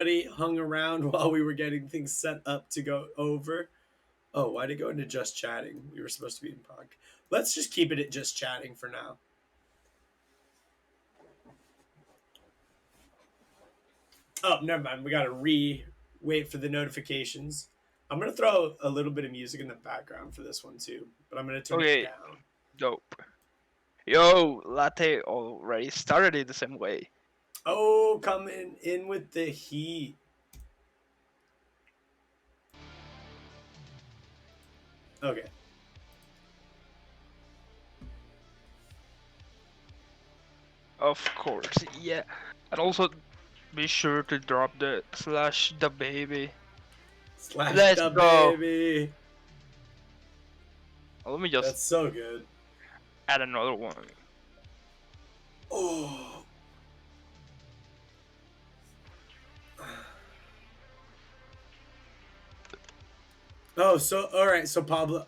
everybody hung around while we were getting things set up to go over. Oh, why'd it go into just chatting? We were supposed to be in pod. Let's just keep it at just chatting for now. Oh, never mind. We gotta wait for the notifications. I'm gonna throw a little bit of music in the background for this one too, but I'm gonna turn it Okay, down. dope. Yo, latte already started it the same way. Oh, coming in with the heat. Okay. Of course, yeah. And also be sure to drop the slash the baby. Slash Let's the go. baby. Let me just That's so good. add another one. Oh. Oh, so all right, so Pablo,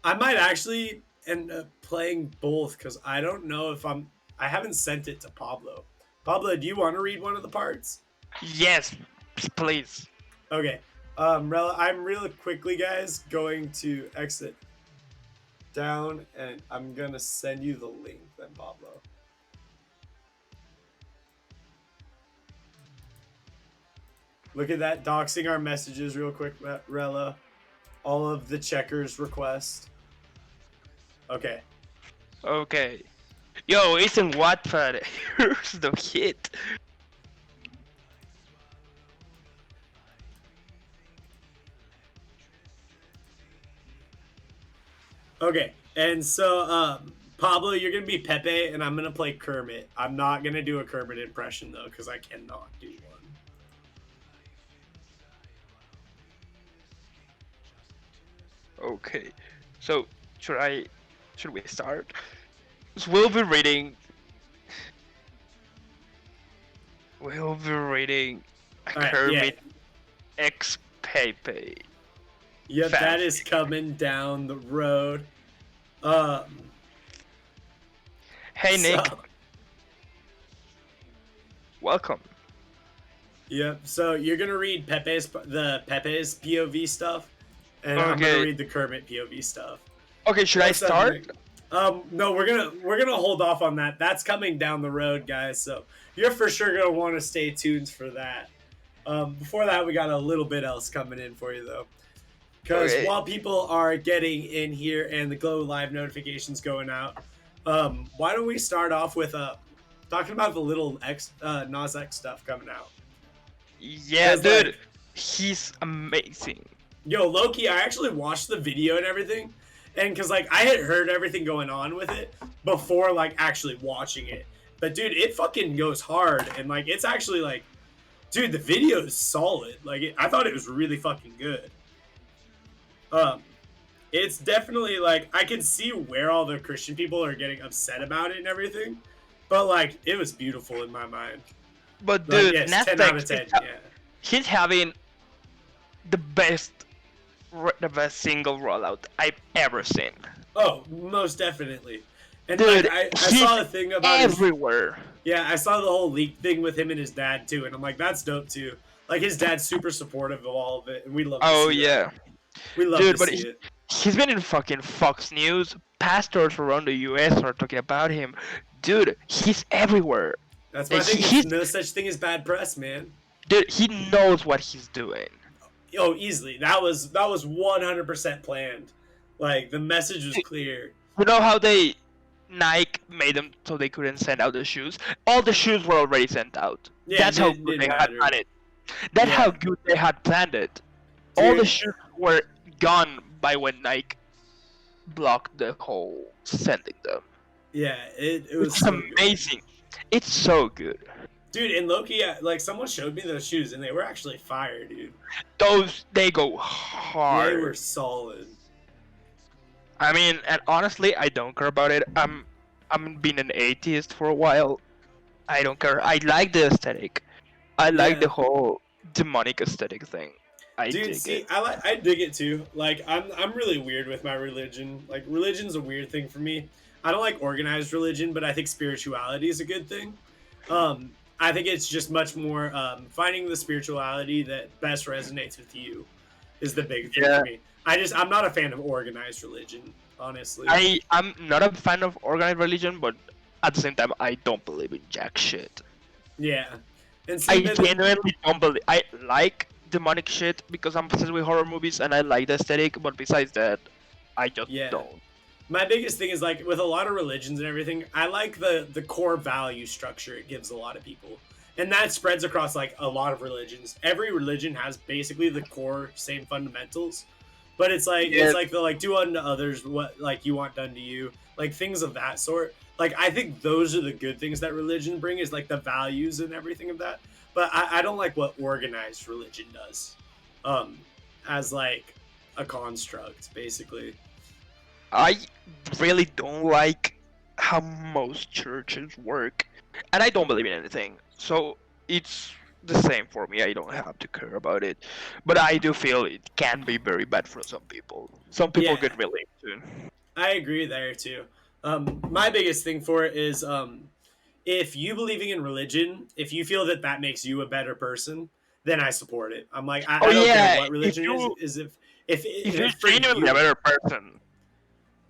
I might actually end up playing both because I don't know if I haven't sent it to Pablo. Pablo, do you want to read one of the parts? Yes, please. Okay. I'm really quickly, guys, going to exit down, and I'm gonna send you the link then, Pablo. Look at that, doxing our messages real quick, Rella. All of the checkers request. Okay. Okay. Yo, it's in Wattpad. Here's the hit. Okay. And so, Pablo, you're gonna be Pepe, and I'm gonna play Kermit. I'm not gonna do a Kermit impression though, because I cannot do one. Okay. So should we start? So we'll be reading a All right. Yeah. Kermit X Pepe. Yep. That is Fanfic. coming down the road. Um. Hey So. Nick, welcome. Yep. So you're gonna read Pepe's POV stuff, and I'm gonna Okay. read the Kermit POV stuff. Okay, should I What's up, start? Nick? No, we're gonna hold off on that. That's coming down the road, guys. So you're for sure gonna want to stay tuned for that. Before that, we got a little bit else coming in for you though, because Okay. while people are getting in here and the Glow Live notifications going out, why don't we start off with talking about the little Nas X stuff coming out? Yeah, Because dude, like, he's amazing. yo, Loki, I actually watched the video and everything, and because like I had heard everything going on with it before like actually watching it, but dude, it fucking goes hard, and like it's actually like, dude, the video is solid. Like I thought it was really fucking good. Um, it's definitely like I can see where all the Christian people are getting upset about it and everything, but like it was beautiful in my mind. But Like dude, yes, 10 out of Netflix, 10. Yeah. he's having the best single rollout I've ever seen. Oh, most definitely. And like Dude, I he's saw the thing about his. everywhere. Yeah, I saw the whole leak thing with him and his dad too, and I'm like, that's dope too. Like his dad's super supportive of all of it, and we love to Oh see that. yeah, We love to dude, but see it. he's been in fucking Fox News. Pastors around the U.S. are talking about him. Dude, he's everywhere. That's why And I think it's he's no such thing as bad press, man. dude, he knows what he's doing. Oh, easily. That was 100% planned. Like the message was clear. You know how they Nike made them so they couldn't send out the shoes? All the shoes were already sent out. Yeah, That's how it good didn't they had matter. planned it. That's how Yeah, good they had planned it. All the dude. shoes were gone by when Nike blocked the whole sending them. Yeah, it was It's so good, amazing. It's so good. dude. And Loki, like someone showed me those shoes, and they were actually fire, dude. Those they go They were hard. solid. I mean, and honestly, I don't care about it. I'm being an atheist for a while. I don't care. I like the aesthetic. I like Yeah, the whole demonic aesthetic thing. I dude. dig it. See, I dig it too. Like I'm really weird with my religion. Like religion's a weird thing for me. I don't like organized religion, but I think spirituality is a good thing. I think it's just much more finding the spirituality that best resonates with you is the big thing Yeah, for me. I'm not a fan of organized religion, honestly. I'm not a fan of organized religion, but at the same time, I don't believe in jack shit. Yeah, and see, I but genuinely don't believe. I like demonic shit because I'm obsessed with horror movies and I like the aesthetic, but besides that, I just yeah, don't. my biggest thing is like with a lot of religions and everything, I like the core value structure it gives a lot of people. And that spreads across like a lot of religions. Every religion has basically the core same fundamentals, but it's Yeah, like the like do unto others what like you want done to you, like things of that sort. Like I think those are the good things that religion bring is like the values and everything of that. But I don't like what organized religion does, um, as like a construct basically. I really don't like how most churches work, and I don't believe in anything. So it's the same for me. I don't have to care about it, but I do feel it can be very bad for some people. Some people Yeah, get really into. I agree there too. My biggest thing for it is if you believing in religion, if you feel that that makes you a better person, then I support it. I'm like, Oh I don't care yeah, what if religion you is if if you're it's for genuinely a you. better person.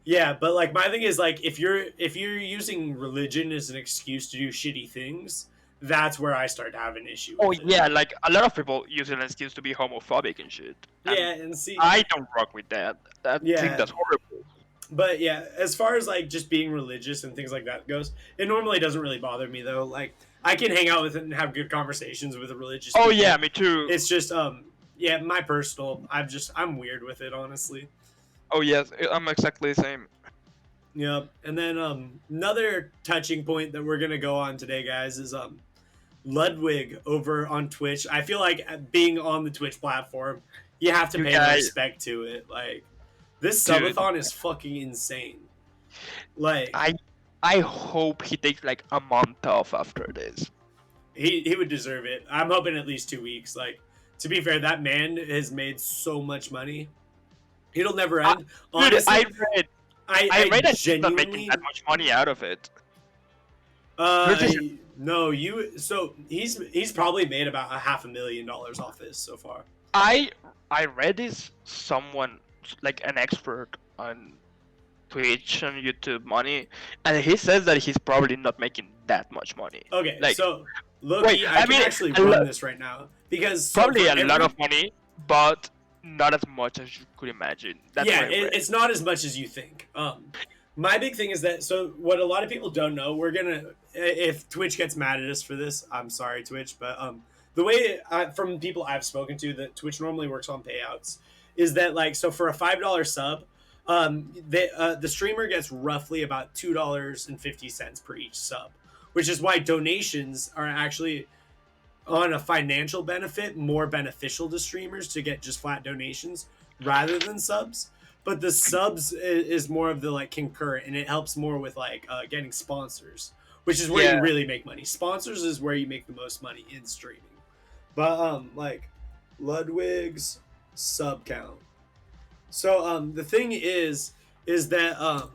Yeah, but like my thing is like if you're using religion as an excuse to do shitty things, that's where I start to have an issue Oh with it. yeah, like a lot of people use it as an excuse to be homophobic and shit, Yeah, and and see, I don't rock with that. I think yeah, that's horrible. but yeah, as far as like just being religious and things like that goes, it normally doesn't really bother me though. Like I can hang out with it and have good conversations with religious Oh yeah, people. me too. It's just yeah, my personal. I'm weird with it honestly. Oh yes, I'm exactly the same. Yep. And then another touching point that we're gonna go on today, guys, is Ludwig over on Twitch. I feel like being on the Twitch platform, you have to You pay guys, respect to it. Like this dude, subathon is fucking insane. Like I I hope he takes like a month off after this. he would deserve it. I'm hoping at least 2 weeks. Like to be fair, that man has made so much money. It'll never I, end. dude, Honestly, I I read that he's not making genuinely that much money out of it. There's uh this no you so he's probably made about a $500,000 off this so far. I I read this someone like an expert on Twitch and YouTube money, and he says that he's probably not making that much money. Okay, Like, so wait, Loki, I I can mean, actually run this right now because so probably for a lot every of money, but not as much as you could imagine. That's yeah, what I read. it's not as much as you think. My big thing is that so what a lot of people don't know, we're gonna if Twitch gets mad at us for this, I'm sorry Twitch, but the way from people I've spoken to that Twitch normally works on payouts is that like so for a $5 sub, the streamer gets roughly about $2.50 per each sub, which is why donations are actually on a financial benefit more beneficial to streamers to get just flat donations rather than subs, but the subs is more of the like concurrent and it helps more with like getting sponsors, which is where you Yeah, really make money. Sponsors is where you make the most money in streaming. But like Ludwig's sub count, so the thing is that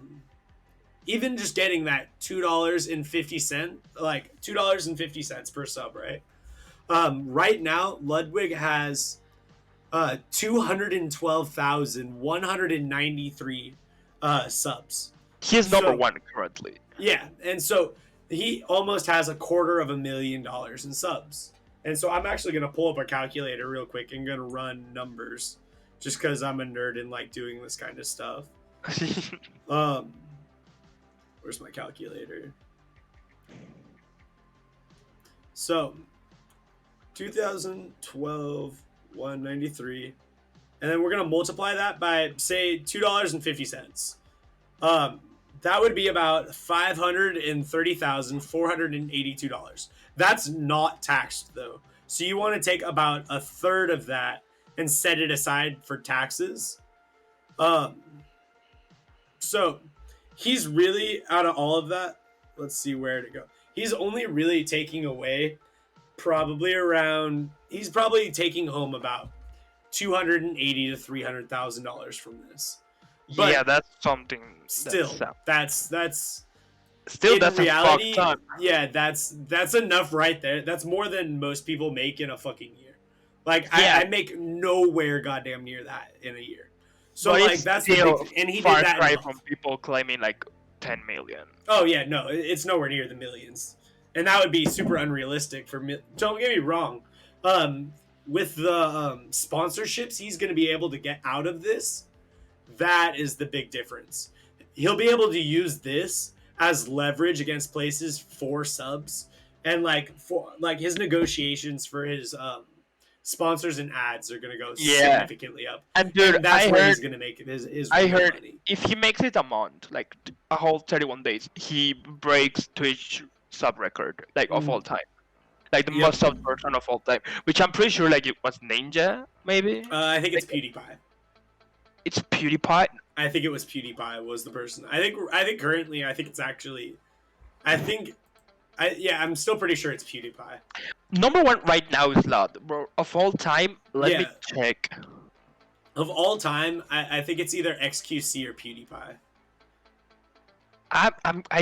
even just getting that $2.50 like $2.50 per sub, right? Right now, Ludwig has 212,193 subs. he's number So one currently. yeah, and so he almost has $250,000 in subs. And so I'm actually gonna pull up a calculator real quick and gonna run numbers, just because I'm a nerd and like doing this kind of stuff. Um, where's my calculator? So 2012 193, and then we're gonna multiply that by say $2.50. um that would be about $530,482. That's not taxed though, so you want to take about a third of that and set it aside for taxes. um so he's really out of all of that, let's see where to go, he's only really taking away probably around he's probably taking home about 280 to $300,000 from this. Yeah, But that's something. still, that's Still, in that's a fuck reality, ton. yeah, that's enough right there. That's more than most people make in a fucking year. Like Yeah, I make nowhere goddamn near that in a year. So but like it's that's the still big thing. And he did far that in a cry month. from people claiming like 10 million. Oh yeah, no, it's nowhere near the millions, and that would be super unrealistic for me. Don't get me wrong. With the sponsorships he's going to be able to get out of this, that is the big difference. He'll be able to use this as leverage against places for subs, and like for like his negotiations for his sponsors and ads are going to go Yeah, significantly up, and dude, and that's where he's going to make his I real heard money. if he makes it a month, like a whole 31 days, he breaks Twitch sub record, like of all Mm, time, like the yep, most subbed person of all time, which I'm pretty sure like it was Ninja, maybe. I think it's Like PewDiePie. it's PewDiePie. I think it was PewDiePie was the person. I think currently I think it's actually I think I'm still pretty sure it's PewDiePie. Number one right now is Lud, bro. Of all time, let me Yeah, check. of all time, I think it's either XQC or PewDiePie. I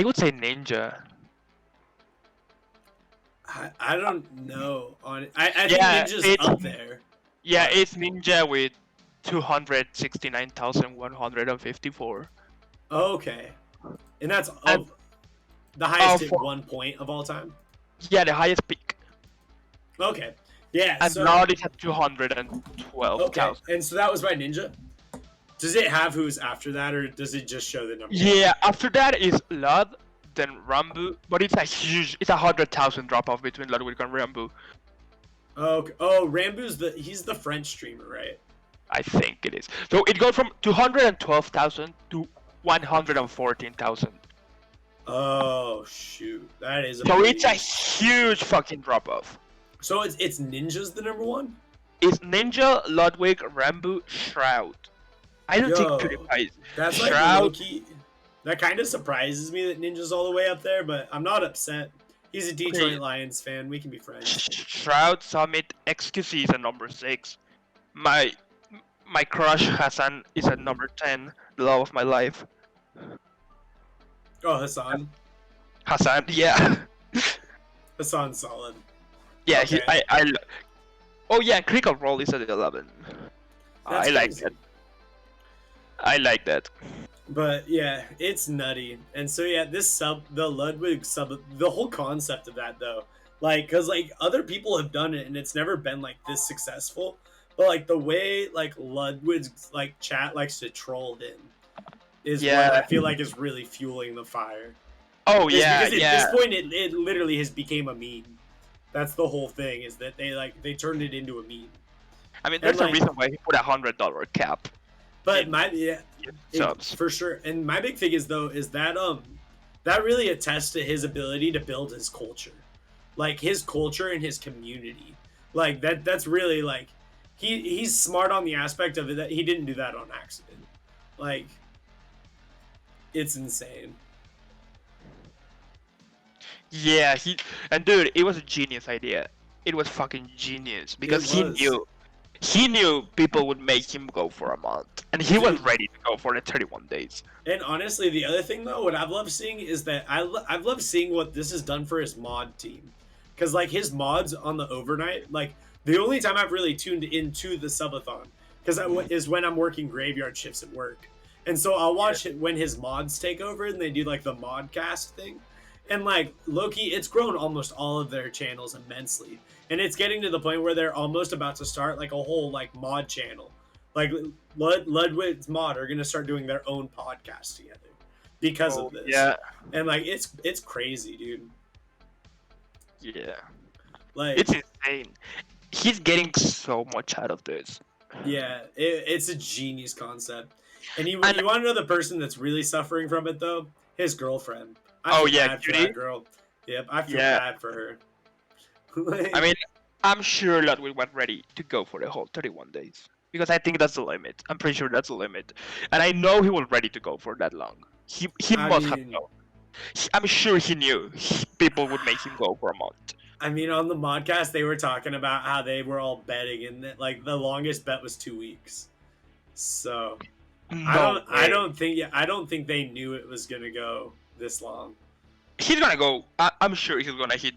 would say Ninja. I don't know on I think Yeah, Ninja's it's up there. yeah, But it's Ninja with 269,154. okay, and that's And of the highest hit for 1 point of all time. yeah, the highest peak. Okay, yeah. And So Lud is at okay, 212,000. and so that was by Ninja. Does it have who's after that, or does it just show the number one? Yeah, after that is Lud, then Rambo, but it's it's 100,000 drop off between Ludwig and Rambo. Okay. Oh, Rambu's he's the French streamer, right? I think it is. So it goes from 212,000 to 114,000. Oh shoot, that is a So it's a pretty... huge fucking drop off. So it's Ninja's the number one. It's Ninja, Ludwig, Rambo, Shroud. I don't think Yo, PewDiePie is. that's like Shroud, low-key. That kind of surprises me that Ninja's all the way up there, but I'm not upset. He's a Detroit okay, Lions fan. We can be friends. Shroud, Summit, XQC is at number 6. My my crush Hassan is at number 10, the love of my life. Oh, Hassan. Hassan, yeah. Hassan's solid. Yeah, Okay. oh yeah, Critical Role is at 11. That's I like crazy. that. I like that. But yeah, it's nutty. And so yeah, the Ludwig sub, the whole concept of that though, like, cause like other people have done it and it's never been like this successful. But like the way like Ludwig's like chat likes to troll him is what I Yeah. feel like is really fueling the fire. Oh Is yeah, because at yeah. this point it literally has became a meme. That's the whole thing, is that they turned it into a meme. I mean, And there's a like, reason why he put $100 cap but in my yeah, subs. for sure. And my big thing is though is that that really attests to his ability to build his culture, like his culture and his community. Like that's really like he's smart on the aspect of it that he didn't do that on accident. Like it's insane. Yeah, and dude, it was a genius idea. It was fucking genius because It was. he knew people would make him go for a month, and he was Dude. ready to go for the 31 days. And honestly, the other thing though, what I've loved seeing is that I've loved seeing what this has done for his mod team, because like his mods on the overnight, like the only time I've really tuned into the subathon, because is when I'm working graveyard shifts at work, and so I'll watch it when his mods take over and they do like the modcast thing, and like Loki, it's grown almost all of their channels immensely, and it's getting to the point where they're almost about to start like a whole like mod channel. Like Ludwig's mod are gonna start doing their own podcast together because of this. Yeah, And like it's crazy, dude. yeah, Like it's insane. He's getting so much out of this. yeah, it's a genius concept. And you And want to know the person that's really suffering from it though? His girlfriend. I oh feel yeah, bad for Cutie. that girl. Yep, I feel Yeah, bad for her. Like, I mean, I'm sure Ludwig was ready to go for the whole 31 days because I think that's the limit. I'm pretty sure that's the limit, and I know he was ready to go for that long. He I must have mean, known. I'm sure he knew people would make him go for a month. I mean, on the modcast, they were talking about how they were all betting, and that like the longest bet was 2 weeks. So No I way. don't think they knew it was gonna go this long. he's gonna go. I'm sure he's gonna hit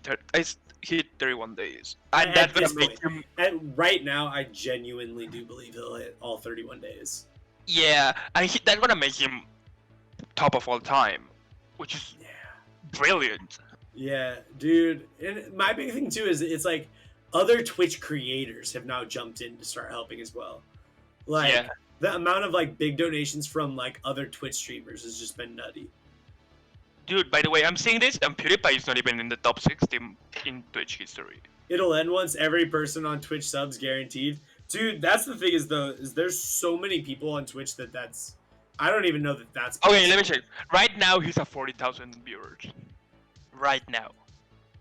31 days, and that's At gonna this make point, him. right now, I genuinely do believe he'll hit all 31 days. Yeah, and that's gonna make him top of all time, which is Yeah. brilliant. Yeah, dude. And my big thing too is it's like other Twitch creators have now jumped in to start helping as well. Like Yeah. the amount of like big donations from like other Twitch streamers has just been nutty. Dude, by the way, I'm seeing this, and PewDiePie is not even in the top 60 in Twitch history. It'll end once every person on Twitch subs guaranteed. Dude, that's the thing is though, is there's so many people on Twitch that's I don't even know that that's Okay, let me check. Right now, he's at 40,000 viewers. Right now.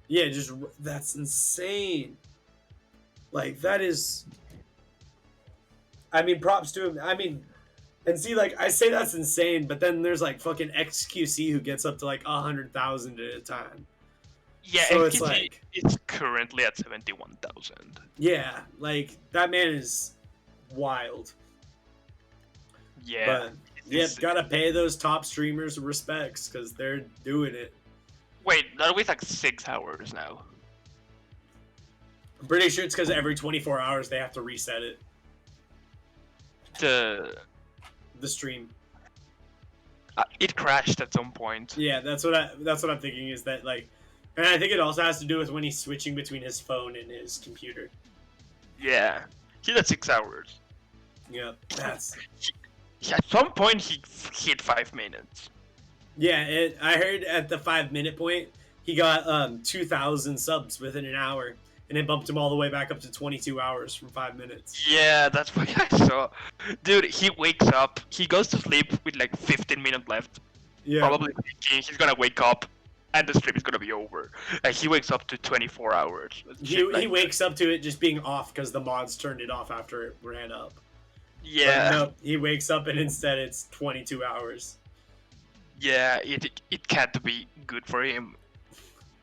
Yeah, just that's insane. Like that is I mean, props to him. I mean, and see, like I say that's insane, but then there's like fucking XQC who gets up to like 100,000 at a time. Yeah, So it's XKG like is currently at 71,000. yeah, like that man is wild. Yeah. But yep, gotta pay those top streamers respects because they're doing it. Wait, that was like 6 hours now. I'm pretty sure it's because every 24 hours they have to reset it. The stream. It crashed at some point. Yeah, that's what I'm thinking is that like, and I think it also has to do with when he's switching between his phone and his computer. Yeah, he's at 6 hours. Yeah, that's. At some point he hit 5 minutes. Yeah, I heard at the 5-minute point he got 2,000 subs within an hour, and it bumped him all the way back up to 22 hours from 5 minutes. Yeah, that's what I saw. Dude, he wakes up, he goes to sleep with like 15 minutes left. Yeah. Probably thinking he's gonna wake up and the stream is gonna be over. And he wakes up to 24 hours. He wakes up to it just being off because the mods turned it off after it ran up. Yeah. But no, he wakes up and instead it's 22 hours. Yeah, it can't be good for him.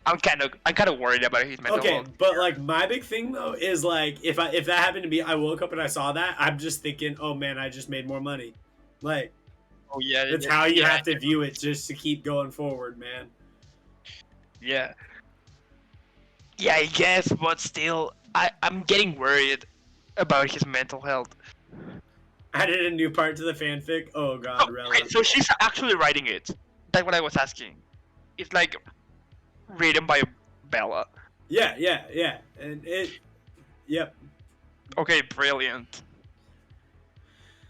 I'm kind of worried about his mental Okay, health. but like my big thing though is like if that happened to me, I woke up and I saw that, I'm just thinking, oh man, I just made more money. Like, Oh yeah, it's how you have to view it just to keep going forward, man. Yeah. Yeah, I guess, but still, I'm getting worried about his mental health. Added a new part to the fanfic. Oh god, Rella. Wait, so she's actually writing it. That's what I was asking. It's like written by Bella. Yeah, and yep. Okay, brilliant.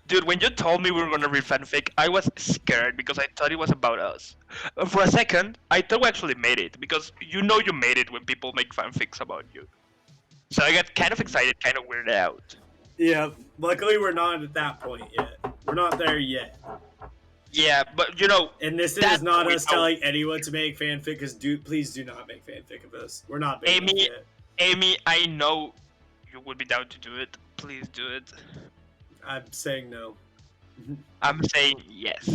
Dude, when you told me we were gonna read fanfic, I was scared because I thought it was about us. For a second, I thought we actually made it because you know you made it when people make fanfics about you. So I got kind of excited, kind of weirded out. Yeah, luckily we're not at that point yet. We're not there yet. Yeah, but you know, and this is not us telling anyone to make fanfic because please do not make fanfic of us. We're not big enough yet. Amy, I know you would be down to do it. Please do it. I'm saying no. I'm saying yes.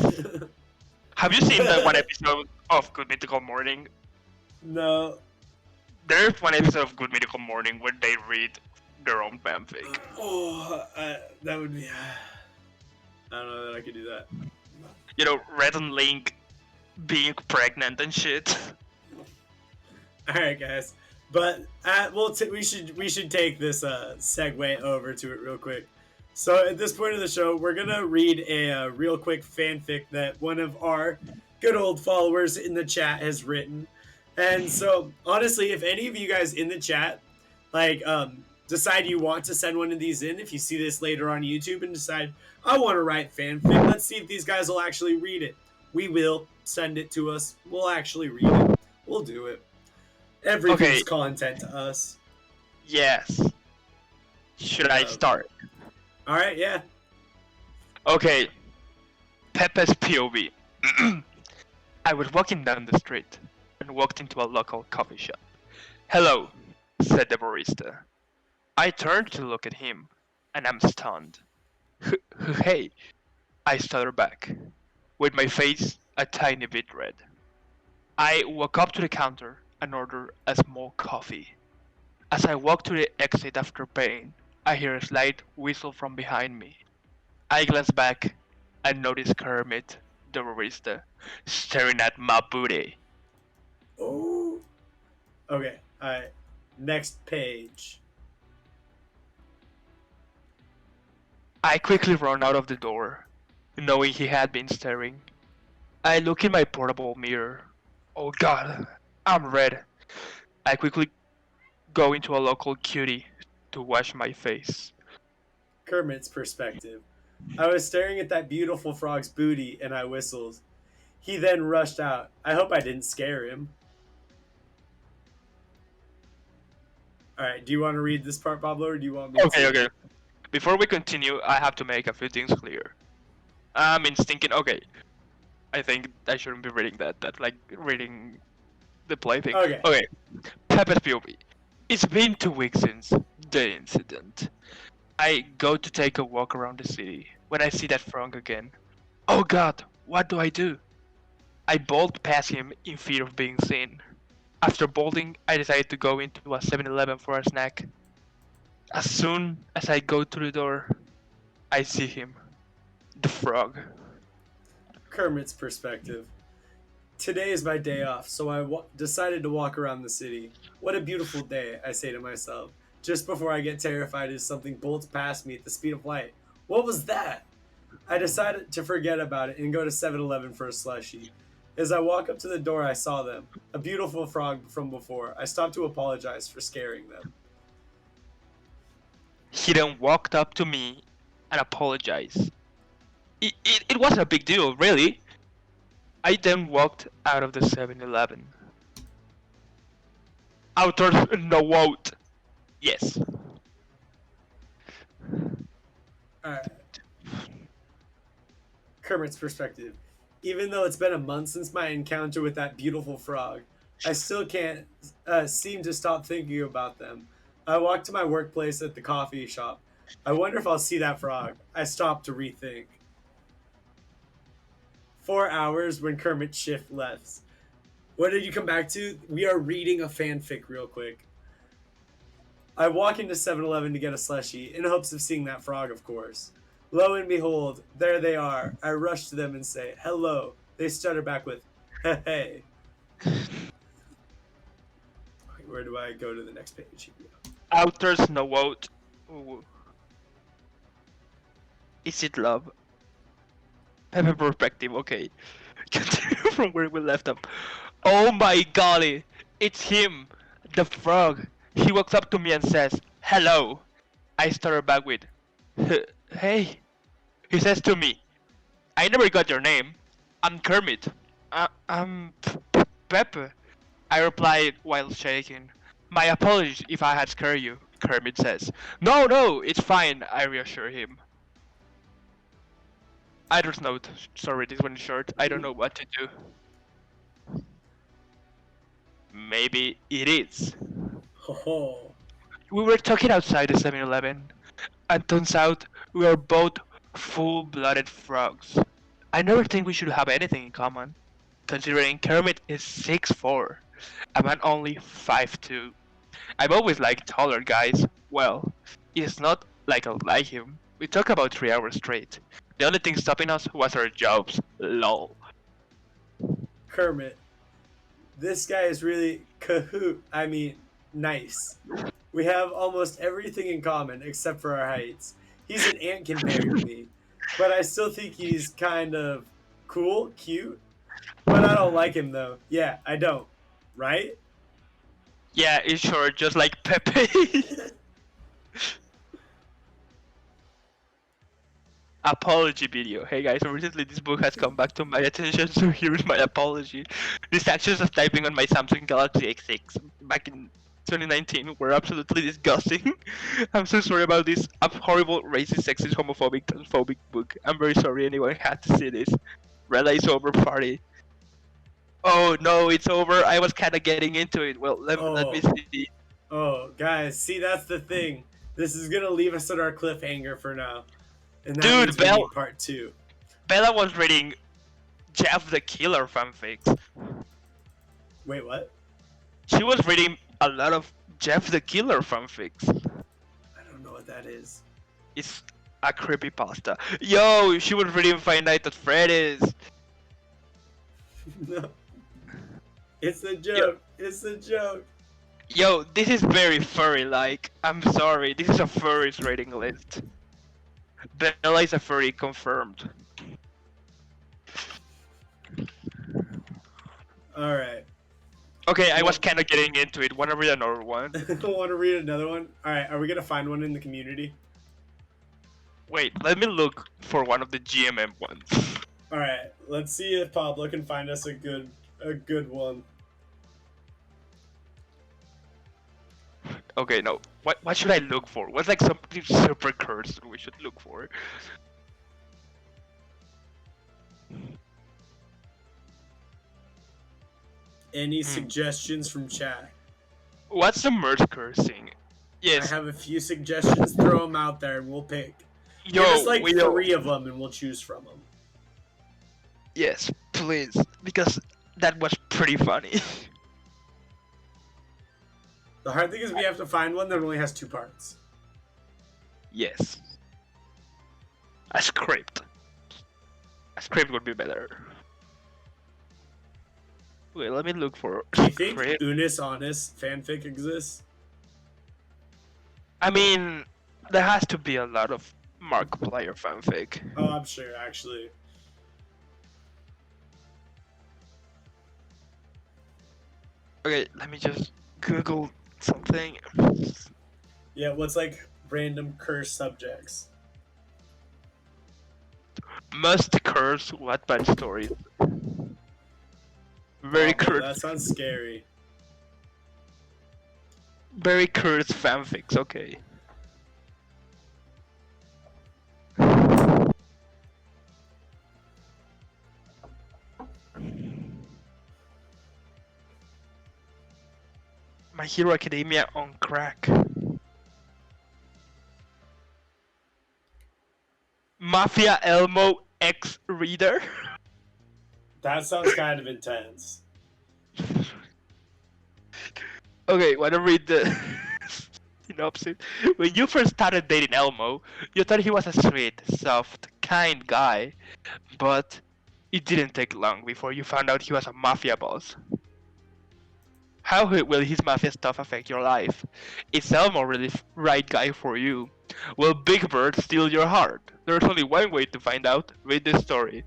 Have you seen that one episode of Good Mythical Morning? No. There's one episode of Good Mythical Morning where they read their own fanfic. Oh, that would be. I don't know that I could do that. You know, Red and Link being pregnant and shit. All right, guys, but we should take this segue over to it real quick. So at this point of the show, we're gonna read a real quick fanfic that one of our good old followers in the chat has written. And so honestly, if any of you guys in the chat like decide you want to send one of these in, if you see this later on YouTube and decide I want to write fanfic, let's see if these guys will actually read it. We will send it to us. We'll actually read it. We'll do it. Everything's content to us. Yes. Should I start? All right, yeah. Okay. Pepe's POV. I was walking down the street and walked into a local coffee shop. Hello, said the barista. I turned to look at him, and I'm stunned. Hey, I stuttered back, with my face a tiny bit red. I walk up to the counter and order a small coffee. As I walk to the exit after paying, I hear a slight whistle from behind me. I glance back and notice Kermit, the barista, staring at my booty. Oh. Okay. All right. Next page. I quickly run out of the door, knowing he had been staring. I look in my portable mirror. Oh god, I'm red. I quickly go into a local cutie to wash my face. Kermit's perspective. I was staring at that beautiful frog's booty and I whistled. He then rushed out. I hope I didn't scare him. All right. Do you want to read this part, Pablo, or do you want me Okay, to? okay. Before we continue, I have to make a few things clear. I'm thinking, okay, I think I shouldn't be reading that. That's like reading the play thing. Okay. Okay, Pepe's POV. It's been 2 weeks since the incident. I go to take a walk around the city when I see that frog again. Oh god, what do I do? I bolt past him in fear of being seen. After bolting, I decide to go into a 7-Eleven for a snack. As soon as I go through the door, I see him. The frog. Kermit's perspective. Today is my day off, so I decided to walk around the city. What a beautiful day, I say to myself. Just before I get terrified as something bolts past me at the speed of light. What was that? I decided to forget about it and go to 7-Eleven for a slushie. As I walk up to the door, I saw them. A beautiful frog from before. I stopped to apologize for scaring them. He then walked up to me and apologized. It wasn't a big deal, really. I then walked out of the 7-Eleven. Author no vote. Yes. Alright. Kermit's perspective. Even though it's been a month since my encounter with that beautiful frog, I still can't seem to stop thinking about them. I walk to my workplace at the coffee shop. I wonder if I'll see that frog. I stop to rethink. 4 hours when Kermit's shift left. What did you come back to? We are reading a fanfic real quick. I walk into 7-Eleven to get a slushie in hopes of seeing that frog, of course. Lo and behold, there they are. I rush to them and say, hello. They stutter back with, hey. Where do I go to the next page? Author's no vote. Ooh. Is it love? Pepe perspective, okay. Continue from where we left off. Oh my golly, it's him, the frog. He walks up to me and says, hello. I stutter back with, hey. He says to me, I never got your name. I'm Kermit. I'm Pepe. I replied while shaking. My apologies if I had scared you, Kermit says. No, no, it's fine, I reassure him. Author's note. Sorry, this one is short. I don't know what to do. Maybe it is. Oh. We were talking outside the 7-Eleven, and turns out we are both full-blooded frogs. I never think we should have anything in common, considering Kermit is 6'4", and I'm only 5'2". I've always liked taller guys. Well, it's not like I like him. We talked about 3 hours straight. The only thing stopping us was our jobs. Lol. Kermit. This guy is really nice. We have almost everything in common except for our heights. He's an ant compared to me, but I still think he's kind of cool, cute. But I don't like him though. Yeah, I don't. Right? Yeah, it's short, just like Pepe. Apology video. Hey guys, recently this book has come back to my attention, so here is my apology. These actions of typing on my Samsung Galaxy X6 back in 2019 were absolutely disgusting. I'm so sorry about this horrible, racist, sexist, homophobic, transphobic book. I'm very sorry anyone had to see this. Rela is over party. Oh no, it's over. I was kind of getting into it. Well, let me see. Oh, guys, see, that's the thing. This is gonna leave us at our cliffhanger for now. And that Dude, means we need part 2. Bella was reading Jeff the Killer fanfics. Wait, what? She was reading a lot of Jeff the Killer fanfics. I don't know what that is. It's a creepypasta. Yo, she was reading Five Nights at Freddy's. No. It's a Yo, joke. It's a joke. yo, this is very furry-like. I'm sorry, this is a furries rating list. Bella is a furry confirmed. All right. Okay, I was Well, kind of getting into it. Wanna read another one? want to read another one? All right. Are we gonna find one in the community? Wait, let me look for one of the GMM ones. All right. Let's see if Pablo can find us a good one. Okay, no. What should I look for? What's like something super cursed we should look for? Any suggestions from chat? What's the merge cursing? I Yes. have a few suggestions. Throw them out there, and we'll pick. Yo, Give us like we 3 of them, and we'll choose from them. Yes, please, because that was pretty funny. The hard thing is we have to find one that only has 2 parts. Yes. A script. A script would be better. Wait, let me look for Do you think script. Unis Honest fanfic exists? I mean, there has to be a lot of Markiplier fanfic. Oh, I'm sure, actually. Okay, let me just Google something. Yeah, what's like random curse subjects? Must curse Wattpad stories. Very Pablo, cursed. that sounds scary. Very cursed fanfics. Okay. My Hero Academia on crack. Mafia Elmo X Reader. That sounds kind of intense. Okay, wanna read the synopsis? When you first started dating Elmo, you thought he was a sweet, soft, kind guy, but it didn't take long before you found out he was a mafia boss. How will his mafia stuff affect your life? Is Elmo really the right guy for you? Will Big Bird steal your heart? There's only one way to find out. Read this story.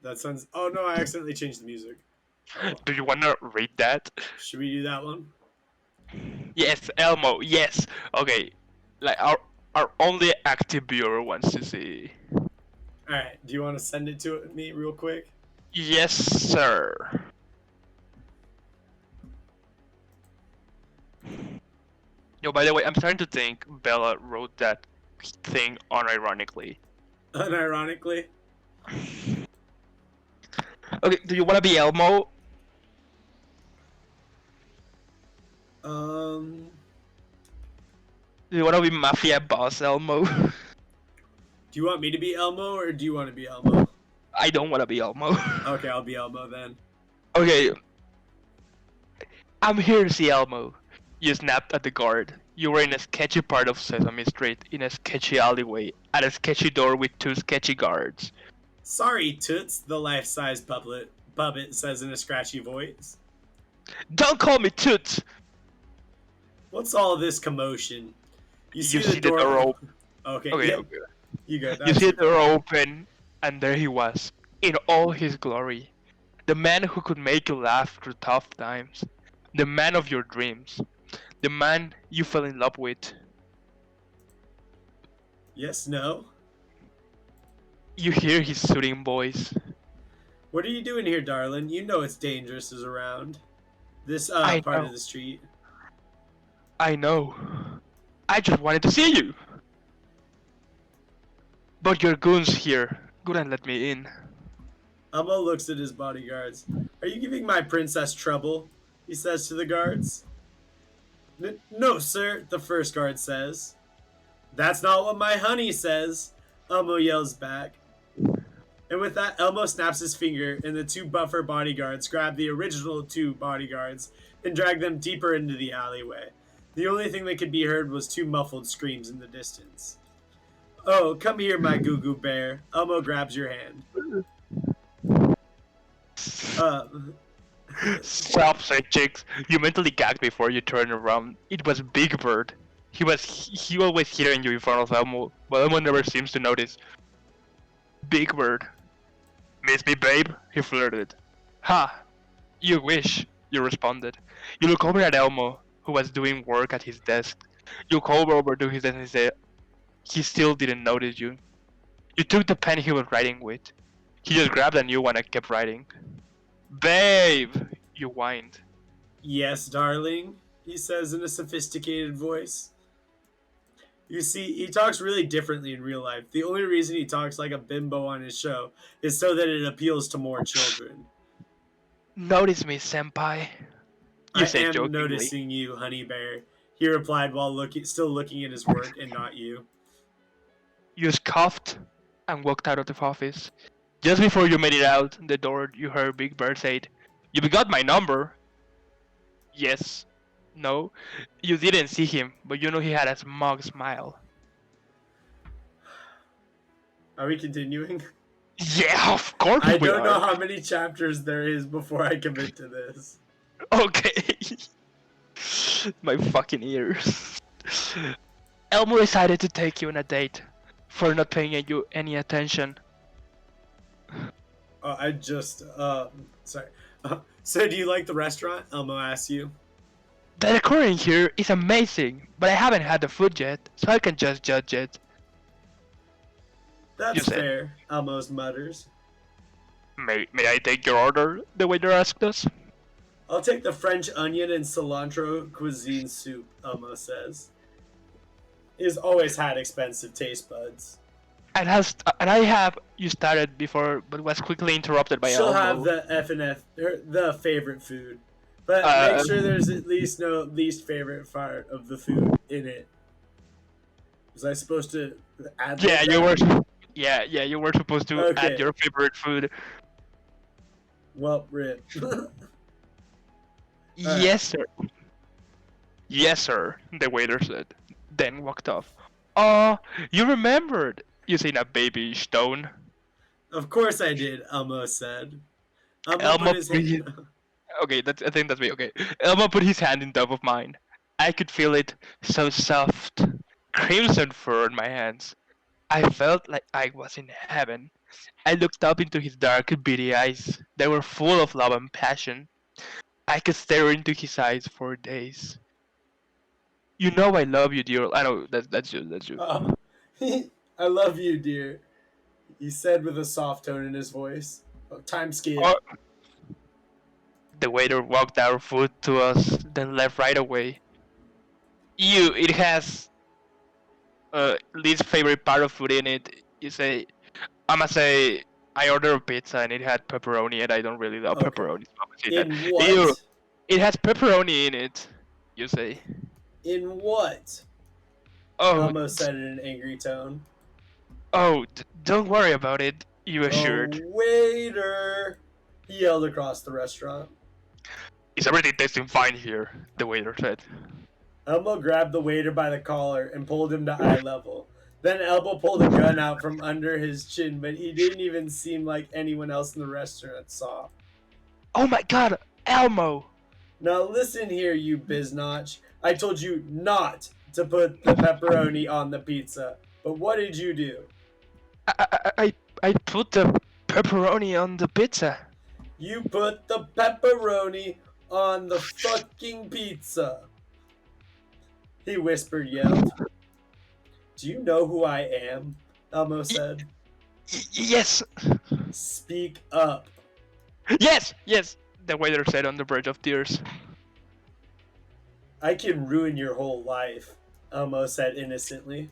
That sounds. Oh no, I accidentally changed the music. Oh, Do you wanna read that? should we do that one? Yes, Elmo, yes. Okay, like our only active viewer wants to see. All right. Do you want to send it to me real quick? Yes, sir. Yo, by the way, I'm starting to think Bella wrote that thing unironically. Unironically. Okay, do you wanna be Elmo? Do you wanna be Mafia Boss Elmo? Do you want me to be Elmo or do you want to be Elmo? I don't wanna be Elmo. Okay, I'll be Elmo then. Okay. I'm here to see Elmo. You snapped at the guard. You were in a sketchy part of Sesame Street, in a sketchy alleyway, at a sketchy door with 2 sketchy guards. Sorry, Toots, the life-size puppet says in a scratchy voice. Don't call me Toots! What's all this commotion? You see the door open. Okay, Okay, yeah, okay. you go. You see the door open, and there he was, in all his glory. The man who could make you laugh through tough times. The man of your dreams. The man you fell in love with. Yes, no? You hear his soothing voice. What are you doing here, darling? You know it's dangerous is around. This I part know. of the street. I know. I just wanted to see you. But your goons here couldn't let me in. Elmo looks at his bodyguards. Are you giving my princess trouble? He says to the guards. No, sir, the first guard says. That's not what my honey says, Elmo yells back. And with that, Elmo snaps his finger, and the 2 buffer bodyguards grab the original 2 bodyguards and drag them deeper into the alleyway. The only thing that could be heard was 2 muffled screams in the distance. Oh, come here, my goo-goo bear. Elmo grabs your hand. Uh, Stop, said Chicks. You mentally gagged before you turned around. It was Big Bird. He always hearing you in front of Elmo, but Elmo never seems to notice. Big Bird. Miss me, babe? He flirted. Ha! You wish, you responded. You look over at Elmo, who was doing work at his desk. You called over to his desk and said he still didn't notice you. You took the pen he was writing with. He just grabbed a new one and kept writing. Babe! You whined. yes, darling, he says in a sophisticated voice. You see, he talks really differently in real life. The only reason he talks like a bimbo on his show is so that it appeals to more children. Notice me, senpai. You I said am jokingly. noticing you, honey bear, he replied while still looking at his work and not you. You scoffed and walked out of the office. Just before you made it out the door, you heard Big Bird say, "You got my number." Yes. No. You didn't see him, but you know he had a smug smile. Are we continuing? Yeah, of course I we don't know are. how many chapters there is before I commit to this. Okay. My fucking ears. Elmo decided to take you on a date for not paying you any attention. I just, sorry. So do you like the restaurant? Elmo asks you. The decorating here is amazing, but I haven't had the food yet, so I can just judge it. That's You said. fair, Elmo mutters. May I take your order? The waiter asked us. I'll take the French onion and cilantro cuisine soup, Elmo says. He's always had expensive taste buds. And I have you started before, but was quickly interrupted by She'll Elmo. have the F&F, the favorite food. But make sure there's at least no least favorite part of the food in it. Was I supposed to add Yeah, that? you were. Yeah, you were supposed to Okay. add your favorite food. Well, rip. Yes, sir. Yes, sir. The waiter said. Then walked off. Oh, you remembered. You seen a babyish tone. Of course I did, Elmo said. Elmo put his hand... Okay, I think that's me. Okay. Elmo put his hand in top of mine. I could feel it, so soft. Crimson fur on my hands. I felt like I was in heaven. I looked up into his dark, beady eyes. They were full of love and passion. I could stare into his eyes for days. You know I love you, dear. I know that's you. I love you, dear, he said with a soft tone in his voice. Oh, time skip. Oh. The waiter walked our food to us, then left right away. It has least favorite part of food in it. You say, I'ma say, I ordered a pizza and it had pepperoni and I don't really love pepperoni. So in what? Ew, it has pepperoni in it. You say. In what? Oh. Elmo said in an angry tone. Oh, don't worry about it. You assured. Oh, waiter! He yelled across the restaurant. Is everything tasting fine here? The waiter said. Elmo grabbed the waiter by the collar and pulled him to eye level. Then Elmo pulled a gun out from under his chin, but he didn't even seem like anyone else in the restaurant saw. Oh my god, Elmo! Now listen here, you biznotch. I told you not to put the pepperoni on the pizza. But what did you do? I put the pepperoni on the pizza. You put the pepperoni on the fucking pizza. He whispered, yelled. Do you know who I am? Elmo said. Yes. Speak up. Yes, the waiter said on the verge of tears. I can ruin your whole life, Elmo said innocently.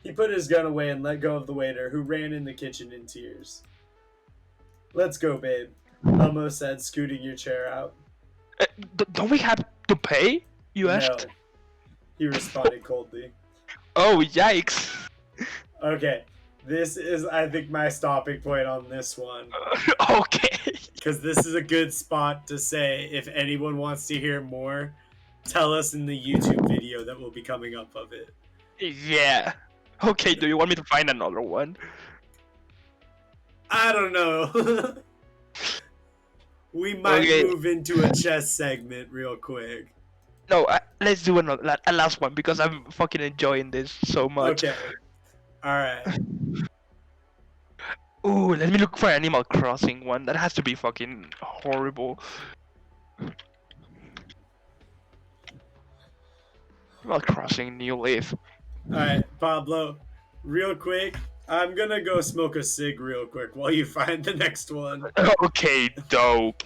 He put his gun away and let go of the waiter, who ran in the kitchen in tears. Let's go, babe, Elmo said, scooting your chair out. Don't we have to pay? You asked. No, he responded coldly. Oh, yikes. Okay, this is, I think, my stopping point on this one. Okay. Because this is a good spot to say, if anyone wants to hear more, tell us in the YouTube video that will be coming up of it. Yeah. Okay, do you want me to find another one? I don't know. We might Okay. move into a chess segment real quick. No, let's do a last one because I'm fucking enjoying this so much. Okay. All right. Ooh, let me look for Animal Crossing one. That has to be fucking horrible. Animal Crossing New Leaf. All right, Pablo. Real quick, I'm gonna go smoke a cig real quick while you find the next one. Okay, dope.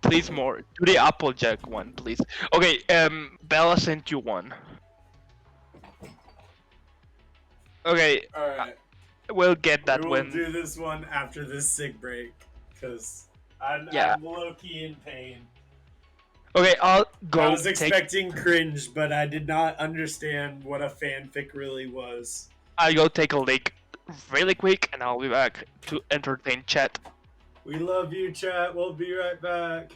Please more. Do the Applejack one, please. Okay, Bella sent you one. Okay, All right. we'll get We that will when. do this one after this cig break because Yeah. I'm low key in pain. Okay, I'll I go was take. expecting cringe, but I did not understand what a fanfic really was. I'll go take a leak really quick, and I'll be back to entertain chat. We love you, chat. We'll be right back.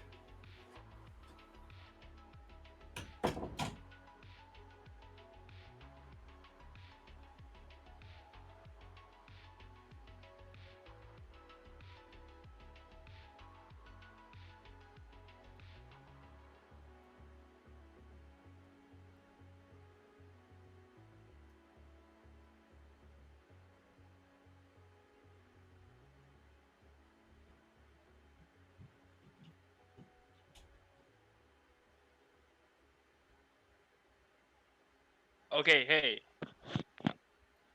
Okay, hey.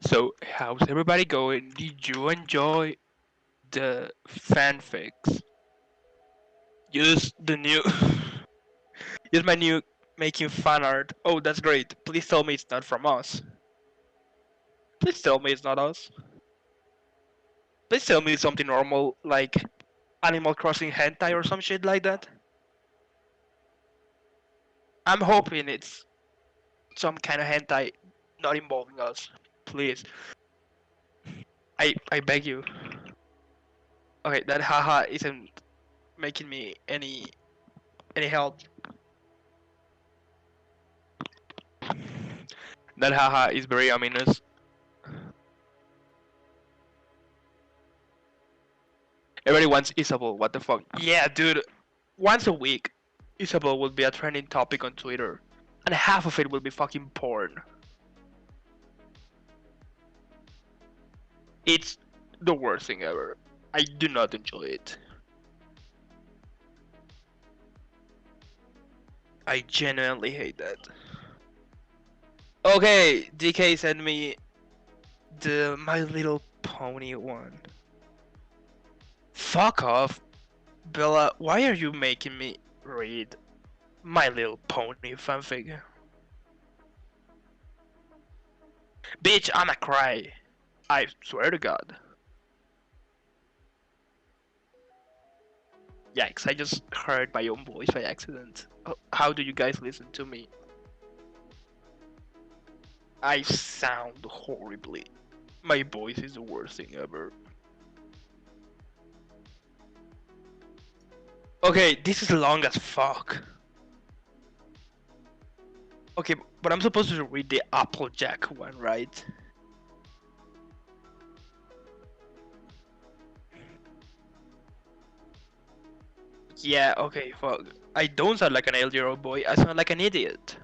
So, how's everybody going? Did you enjoy the fanfics? Use the new. Use my new making fan art. Oh, that's great. Please tell me it's not from us. Please tell me it's not us. Please tell me it's something normal like Animal Crossing hentai or some shit like that. I'm hoping it's some kind of hentai not involving us. Please. I beg you. Okay, that haha isn't making me any help. That haha is very ominous. Everybody wants Isabel, what the fuck? Yeah, dude. Once a week, Isabel will be a trending topic on Twitter. And half of it will be fucking porn. It's the worst thing ever. I do not enjoy it. I genuinely hate that. Okay, DK sent me the My Little Pony one. Fuck off. Bella, why are you making me read My Little Pony fanfic? Bitch, I'ma cry. I swear to God. Yikes, I just heard my own voice by accident. How do you guys listen to me? I sound horribly. My voice is the worst thing ever. Okay, this is long as fuck. Okay, but I'm supposed to read the Applejack one, right? Yeah, okay, fuck. I don't sound like an 8-year-old boy, I sound like an idiot.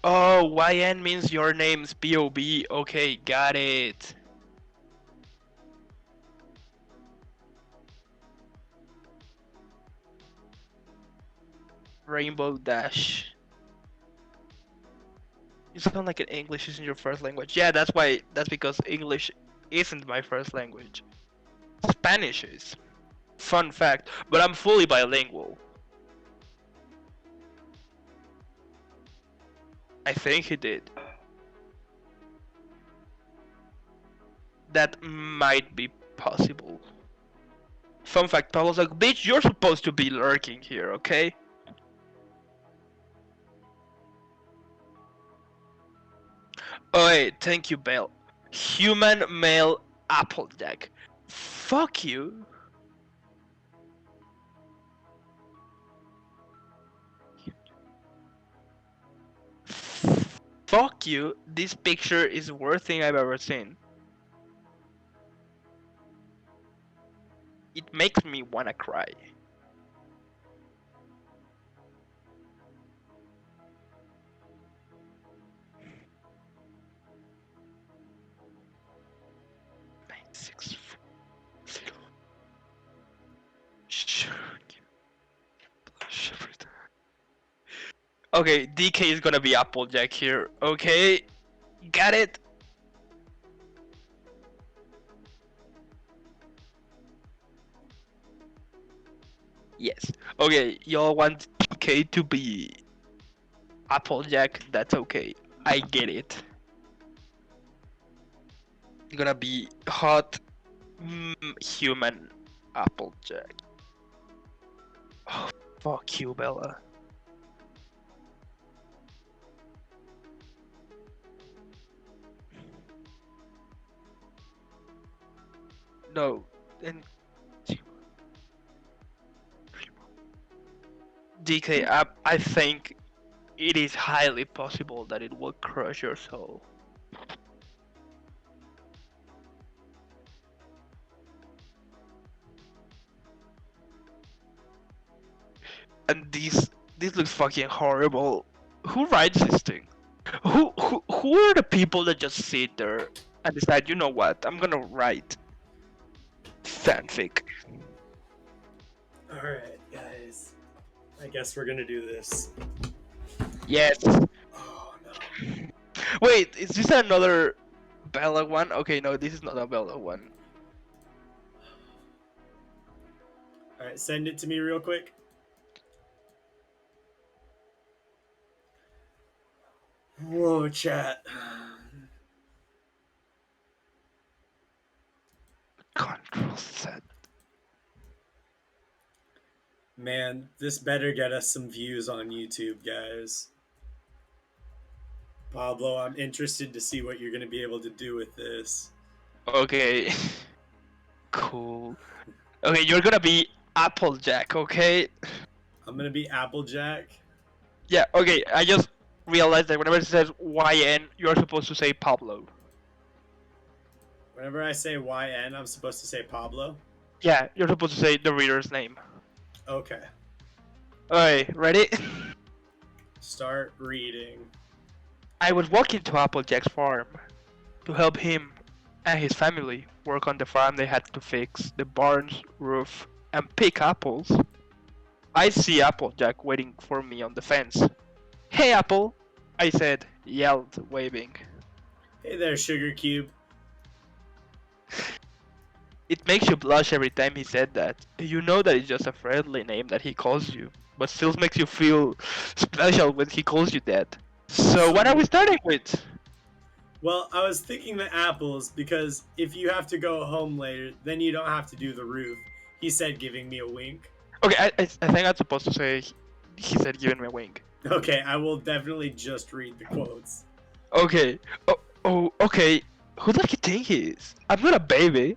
Oh, YN means your name's POB. Okay, got it. Rainbow Dash. You sound like an English isn't your first language. Yeah, that's why. That's because English isn't my first language. Spanish is. Fun fact, but I'm fully bilingual. I think he did. That might be possible. Fun fact, Pablo's like, bitch, you're supposed to be lurking here, okay? Oh, wait, thank you, Belle. Human male Applejack. Fuck you. Fuck you. This picture is the worst thing I've ever seen. It makes me wanna cry. Six. Okay, DK is gonna be Applejack here. Okay, got it. Yes. Okay, y'all want DK to be Applejack? That's okay. I get it. It's gonna be hot human Applejack. Oh, fuck you, Bella. No, and DK, I think it is highly possible that it will crush your soul. And this looks fucking horrible. Who writes this thing? Who are the people that just sit there and decide, you know what, I'm gonna write fanfic? Alright, guys. I guess we're gonna do this. Yes. Oh, no. Wait, is this another Bella one? Okay, no, this is not a Bella one. Alright, send it to me real quick. Whoa, chat. Control Z. Man, this better get us some views on YouTube, guys. Pablo, I'm interested to see what you're going to be able to do with this. Okay. Cool. Okay, you're gonna be Applejack, okay? I'm going to be Applejack. Yeah, okay, I just realized that whenever it says YN, you're supposed to say Pablo. Whenever I say YN, I'm supposed to say Pablo. Yeah, you're supposed to say the reader's name. Okay. Alright, ready? Start reading. I was walking to Applejack's farm to help him and his family work on the farm. They had to fix the barn's roof and pick apples. I see Applejack waiting for me on the fence. Hey, Apple, I said, yelled, waving. Hey there, Sugar Cube. It makes you blush every time he said that. You know that it's just a friendly name that he calls you, but still makes you feel special when he calls you that. So what are we starting with? Well, I was thinking the apples because if you have to go home later, then you don't have to do the roof. He said, giving me a wink. Okay, I think I'm supposed to say he said giving me a wink. Okay, I will definitely just read the quotes. Okay. Oh, okay. Who does he think he is? I'm not a baby.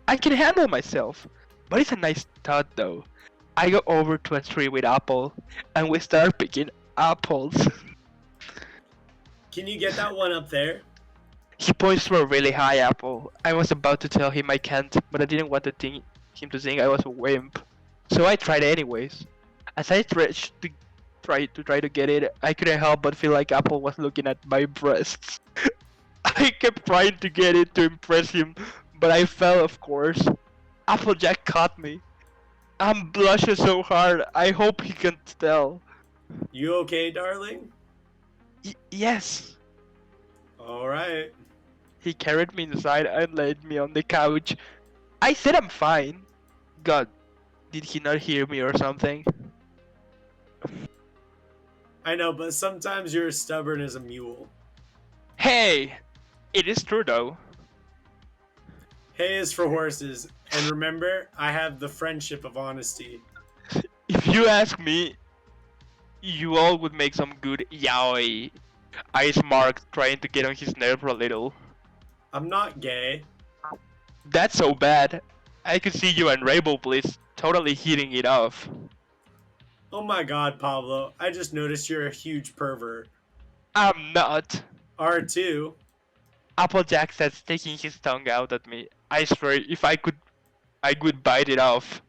I can handle myself. But it's a nice thought though. I go over to a tree with Apple, and we start picking apples. Can you get that one up there? He points to a really high apple. I was about to tell him I can't, but I didn't want him to think I was a wimp. So I tried anyways. As I stretched to try to get it, I couldn't help but feel like Apple was looking at my breasts. I kept trying to get it to impress him, but I fell, of course. Applejack caught me. I'm blushing so hard. I hope he can tell. You okay, darling? Yes. Alright. He carried me inside and laid me on the couch. I said I'm fine. God, did he not hear me or something? I know, but sometimes you're as stubborn as a mule. Hey! It is true though. Hay is for horses, and remember, I have the friendship of honesty. If you ask me, you all would make some good yaoi. Eyes marked, trying to get on his nerve a little. I'm not gay. That's so bad. I could see you and Rainbow Bliss totally hitting it off. Oh my god, Pablo, I just noticed you're a huge pervert. I'm not. R2. Applejack said, sticking his tongue out at me. I swear, if I could, I would bite it off.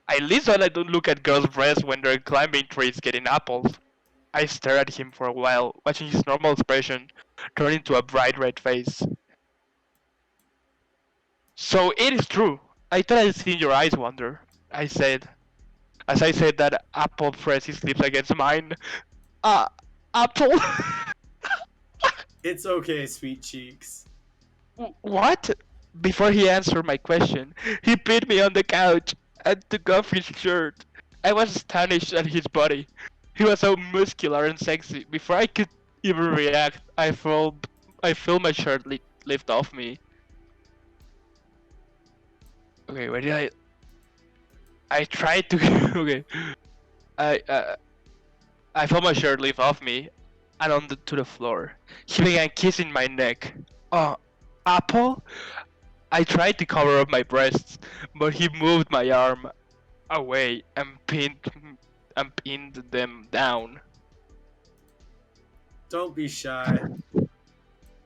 At least when I don't look at girls' breasts when they're climbing trees getting apples. I stared at him for a while, watching his normal expression turn into a bright red face. So it is true. I thought I'd seen your eyes wander, I said. As I said that, Apple pressed his lips against mine. Uh, Apple? It's okay, sweet cheeks. What? Before he answered my question, he put me on the couch and took off his shirt. I was astonished at his body. He was so muscular and sexy. Before I could even react, I felt my shirt lift off me. Okay, where did I tried to. Okay, I I felt my shirt lift off me, and to the floor. He began kissing my neck. Oh, Apple? I tried to cover up my breasts, but he moved my arm away and pinned them down. Don't be shy.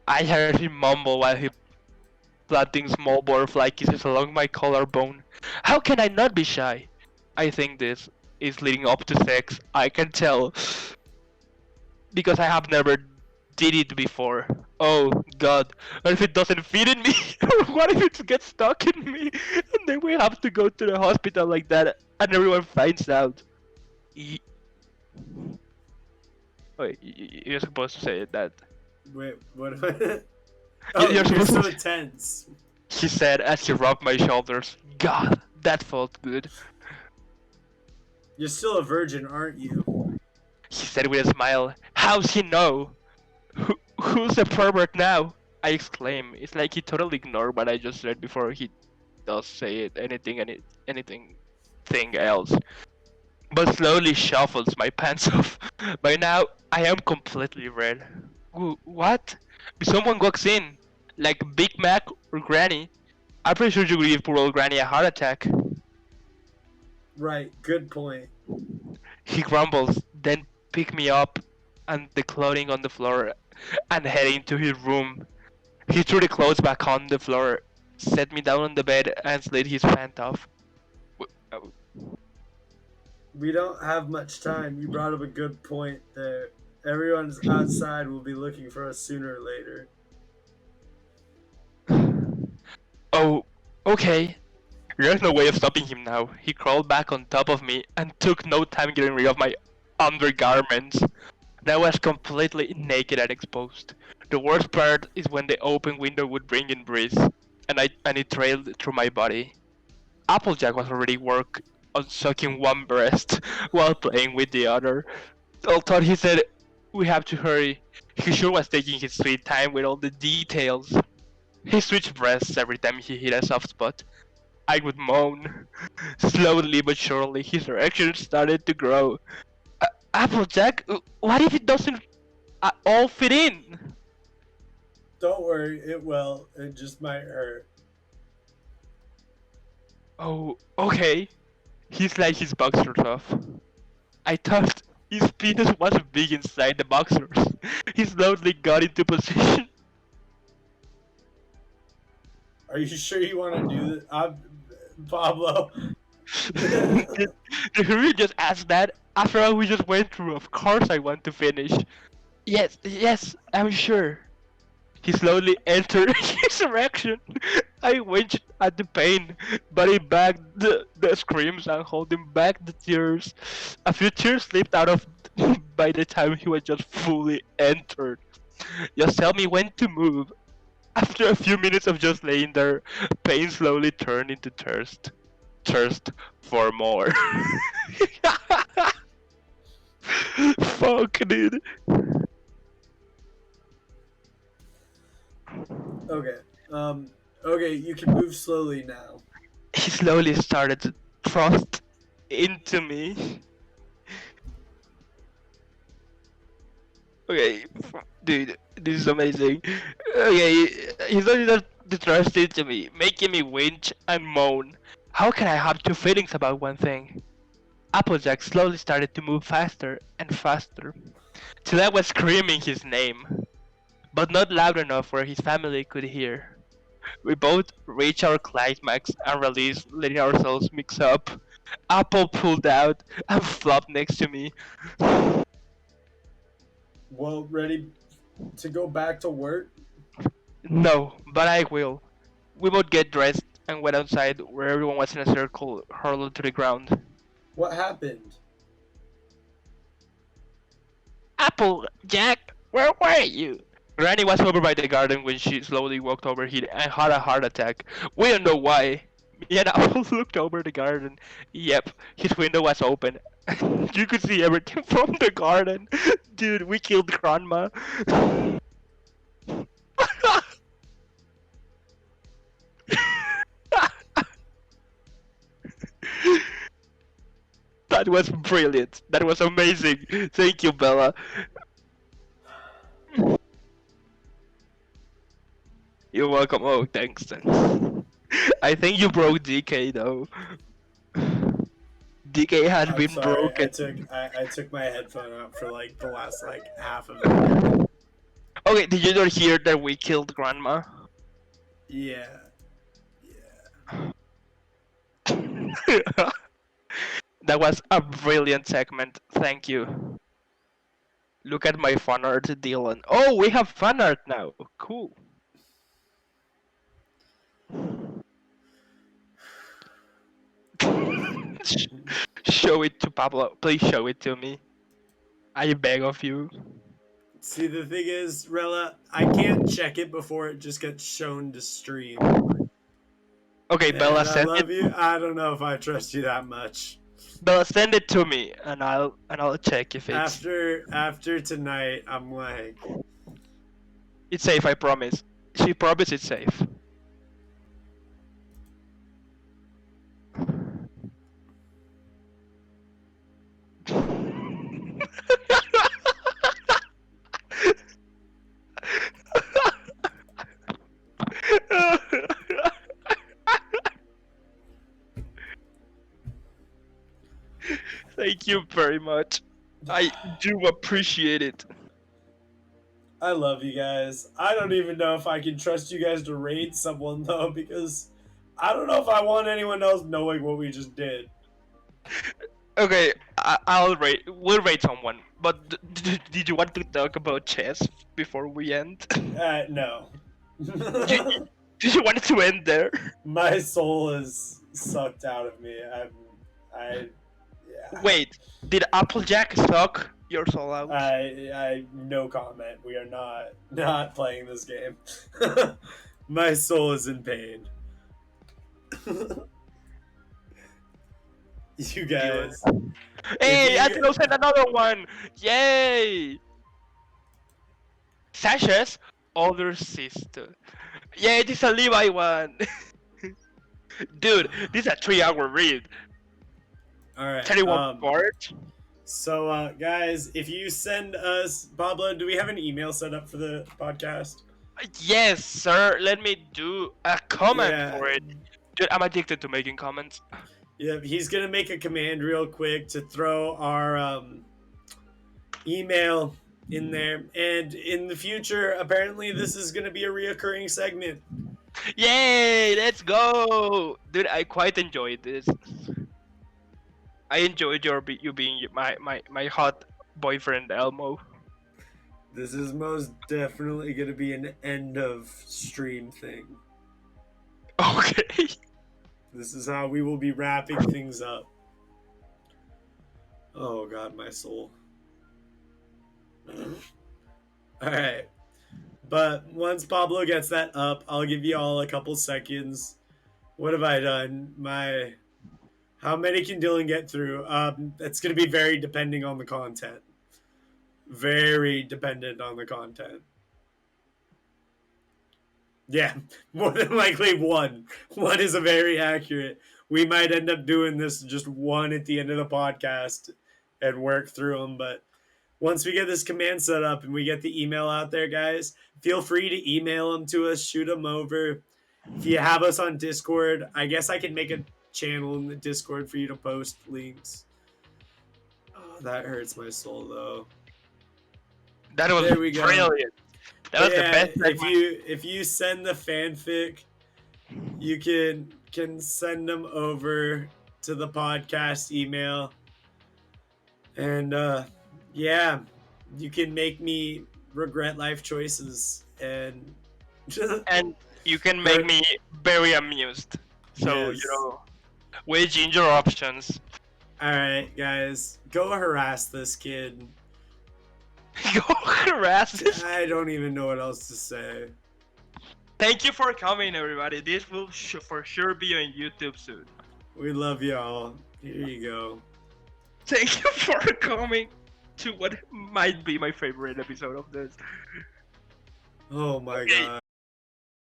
I heard him mumble while he planting small butterfly kisses along my collarbone. How can I not be shy? I think this is leading up to sex. I can tell. Because I have never did it before. Oh god, what if it doesn't fit in me? Or what if it gets stuck in me? And then we have to go to the hospital like that and everyone finds out. Wait, you're supposed to say that. Wait, what? Oh, You're you're supposed so to... tense. He said as he rubbed my shoulders. God, that felt good. You're still a virgin, aren't you? He said with a smile. How's he know? Who's a pervert now? I exclaim. It's like he totally ignored what I just said before he does say it, anything else. But slowly shuffles my pants off. By now, I am completely red. What? Someone walks in, like Big Mac or Granny. I'm pretty sure you would give poor old Granny a heart attack. Right, good point. He grumbles, then pick me up and the clothing on the floor and head into his room. He threw the clothes back on the floor, set me down on the bed and slid his pants off. We don't have much time. You brought up a good point there. Everyone's outside will be looking for us sooner or later. Oh, okay. There's no way of stopping him now. He crawled back on top of me and took no time getting rid of my undergarments. I was completely naked and exposed. The worst part is when the open window would bring in breeze, and it trailed through my body. Applejack was already work on sucking one breast while playing with the other. Although he said, we have to hurry, he sure was taking his sweet time with all the details. He switched breasts every time he hit a soft spot. I would moan. Slowly but surely, his erection started to grow. Applejack, what if it doesn't all fit in? Don't worry, it will. It just might hurt. Oh, okay. He slid his boxers off. I thought his penis was big inside the boxers. He slowly got into position. Are you sure you want to do this? Pablo. Did you just ask that? After all we just went through, of course I want to finish. Yes, I'm sure. He slowly entered his erection. I winced at the pain, but he backed the screams and holding back the tears. A few tears slipped out of by the time he was just fully entered. Just tell me when to move. After a few minutes of just laying there, pain slowly turned into thirst. Thirst for more. Fuck, dude. Okay. Okay, you can move slowly now. He slowly started to thrust into me. Okay, dude, this is amazing. Okay, he slowly started to thrust into me, making me winch and moan. How can I have two feelings about one thing? Applejack slowly started to move faster and faster. till I was screaming his name, but not loud enough where his family could hear. We both reached our climax and released, letting ourselves mix up. Apple pulled out and flopped next to me. Well, ready to go back to work? No, but I will. We both get dressed and went outside where everyone was in a circle, hurled to the ground. What happened? Apple, Jack, where were you? Granny was over by the garden when she slowly walked over here and had a heart attack. We don't know why. Me and Apple looked over the garden. Yep, his window was open. You could see everything from the garden. Dude, we killed Grandma. That was brilliant. That was amazing. Thank you, Bella. You're welcome. Oh, thanks. I think you broke DK though. DK had I'm been sorry. broken. I took my headphone out for like the last like half of it. Okay, did you not hear that we killed Grandma? Yeah. That was a brilliant segment. Thank you. Look at my fan art, Dylan. Oh, we have fan art now. Cool. Show it to Pablo. Please show it to me. I beg of you. See, the thing is, Rella, I can't check it before it just gets shown to stream. Okay, Bella, And I send love it. you. I don't know if I trust you that much. Bella, send it to me, and I'll check if After tonight, I'm like, it's safe. I promise. She promised it's safe. Thank you very much. I do appreciate it. I love you guys. I don't even know if I can trust you guys to raid someone though, because I don't know if I want anyone else knowing what we just did. Okay, I'll rate. We'll rate someone. But did you want to talk about chess before we end? No. Did you want it to end there? My soul is sucked out of me. Yeah. Wait, did Applejack suck your soul out? No comment. We are not playing this game. My soul is in pain. You guys. Hey, you- Atino sent another one! Yay! Sasha's older sister. Yay, this is a Levi one! Dude, this is a 3-hour read. Alright. 31 parts. So, guys, if you send us... Pablo, do we have an email set up for the podcast? Yes, sir. Let me do a comment Yeah. for it. Dude, I'm addicted to making comments. Yeah, he's gonna make a command real quick to throw our email in there, and in the future, apparently, this is gonna be a reoccurring segment. Yay! Let's go, dude. I quite enjoyed this. I enjoyed you being my hot boyfriend, Elmo. This is most definitely gonna be an end of stream thing. Okay. This is how we will be wrapping things up. Oh god, my soul. Alright. But once Pablo gets that up, I'll give you all a couple seconds. What have I done? How many can Dylan get through? It's gonna be very depending on the content. Very dependent on the content. Yeah, more than likely one. One is a very accurate. We might end up doing this just one at the end of the podcast and work through them. But once we get this command set up and we get the email out there, guys, feel free to email them to us, shoot them over. If you have us on Discord, I guess I can make a channel in the Discord for you to post links. Oh, that hurts my soul, though. That was There we go. brilliant. That was the Yeah, best segment. if you send the fanfic, you can send them over to the podcast email, and yeah, you can make me regret life choices and And you can make me very amused. So, yes. weigh ginger options. All right, guys, go harass this kid. Go harass this. I don't even know what else to say. Thank you for coming, everybody. This will for sure be on YouTube soon. We love y'all. Here you go. Thank you for coming to what might be my favorite episode of this. Oh my Okay. god.